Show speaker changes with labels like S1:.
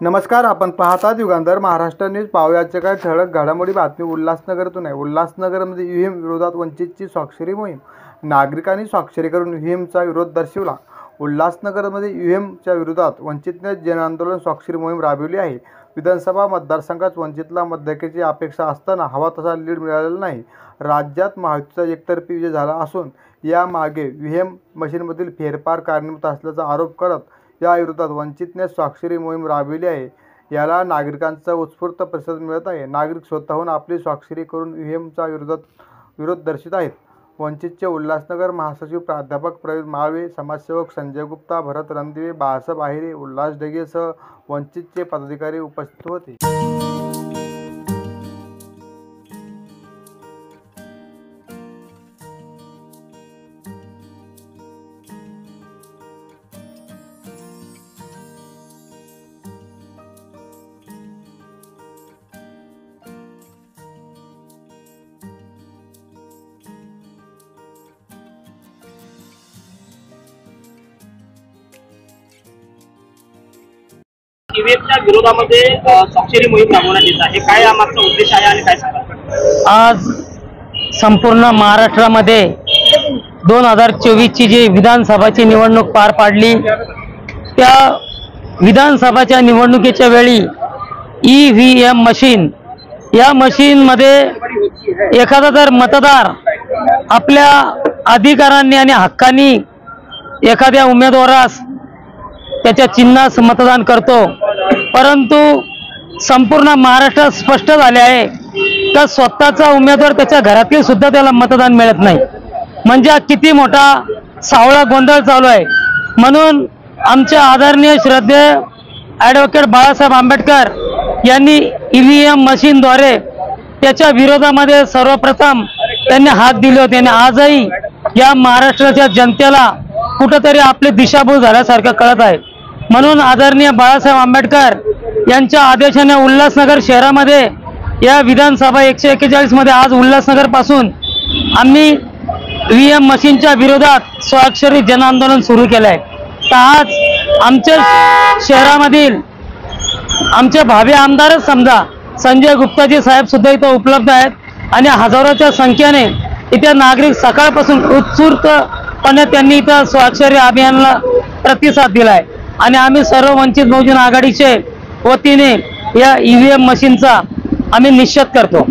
S1: नमस्कार, आपण पाहतात युगांतर महाराष्ट्र न्यूज. पाहुयाच्या काय ठळक घडामोडी बातमी उल्हासनगरतून आहे. उल्हासनगरमध्ये ईव्हीएम विरोधात वंचितची स्वाक्षरी मोहीम. नागरिकांनी स्वाक्षरी करून ईव्हीएमचा विरोध दर्शवला. उल्हासनगरमध्ये ईव्हीएमच्या विरोधात वंचितने जनआंदोलन स्वाक्षरी मोहीम राबवली आहे. विधानसभा मतदारसंघात वंचितला मतदानाची अपेक्षा असताना हवा तसा लीड मिळालेला नाही. राज्यात महायुतीचा एकतर्फी विजय झाला असून यामागे ईव्हीएम मशीनमधील फेरफार कारणीभूत असल्याचा आरोप करत या विरोधात वंचितने स्वाक्षरी मोहीम राबविली आहे. याला नागरिकांचा उत्स्फूर्त प्रतिसाद मिळत आहे. नागरिक स्वतःहून आपली स्वाक्षरी करून ईव्हीएमचा विरोध दर्शवित आहेत. वंचितचे उल्हासनगर महासचिव प्राध्यापक प्रवीण माळवे, समाजसेवक संजय गुप्ता, भरत रणदिवे, बाळासाहेब आहिरे, उल्हास ढगेसह वंचितचे पदाधिकारी उपस्थित होते.
S2: ईव्हीएमच्या विरोधामध्ये स्वाक्षरी मोहीम राबवण्यात येत आहे. काय यामागचा उद्देश आहे आणि काय सांगाल?
S3: आज संपूर्ण महाराष्ट्रामध्ये 2024ची जी विधानसभाची निवडणूक पार पाडली, त्या विधानसभाच्या निवडणुकीच्या वेळी ईव्हीएम मशीन, या मशीनमध्ये एखादा जर मतदार आपल्या अधिकारांनी आणि हक्कांनी एखाद्या उमेदवारास त्याच्या चिन्हास मतदान करतो, परंतु संपूर्ण महाराष्ट्रात स्पष्ट झाले आहे का स्वतःचा उमेदवार त्याच्या घरातील सुद्धा त्याला मतदान मिळत नाही. म्हणजे किती मोठा सावळा गोंधळ चालू आहे. म्हणून आमच्या आदरणीय श्रद्धेय ॲडव्होकेट बाळासाहेब आंबेडकर यांनी ईव्हीएम मशीनद्वारे त्याच्या विरोधामध्ये सर्वप्रथम त्यांनी हात दिले होते आणि आजही या महाराष्ट्राच्या जनतेला कुठंतरी आपली दिशाभूल झाल्यासारखं कळत आहे. म्हणून आदरणीय बाळासाहेब आंबेडकर यांच्या आदेशाने उल्हासनगर शहरामध्ये या विधानसभा 141 मध्ये आज उल्हासनगर पासून आम्ही ईव्हीएम मशीनच्या विरोधात स्वाक्षरी जनआंदोलन सुरू केलं आहे. तर आज आमच्या शहरामधील आमचे भावी आमदारच समजा संजय गुप्ताजी साहेब सुद्धा इथं उपलब्ध आहेत आणि हजारोच्या संख्येने इथे नागरिक सकाळपासून उत्स्फूर्तपणे त्यांनी इथं स्वाक्षरी अभियानाला प्रतिसाद दिला आहे. आणि आम्ही सर्व वंचित बहुजन आघाडीचे वतीने या ईव्हीएम मशीनचा आम्ही निषेध करतो.